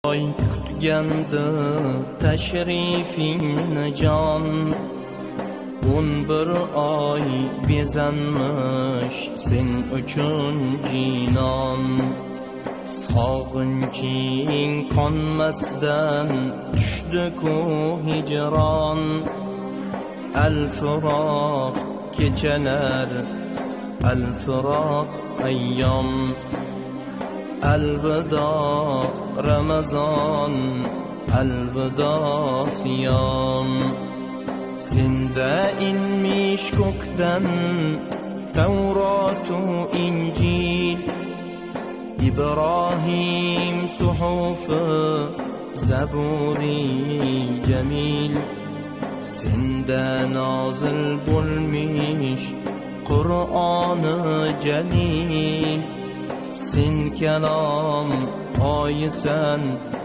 Oy kutgandi tashrifingni jon, 11 oy bezanmish sen uchun jinon. Sog'inching qonmasdan tushdi-ku hijron, al-firoq kechalar, al-firoq ayyom. Alvido Ramazon, alvido siyom. Senda inmish ko'kdan Tavrotu Injil, Ibrohim suhufi, Zaburi jamil. Senda nozil bo'lmish Qur'oni jalil. Sen kalom oyisan,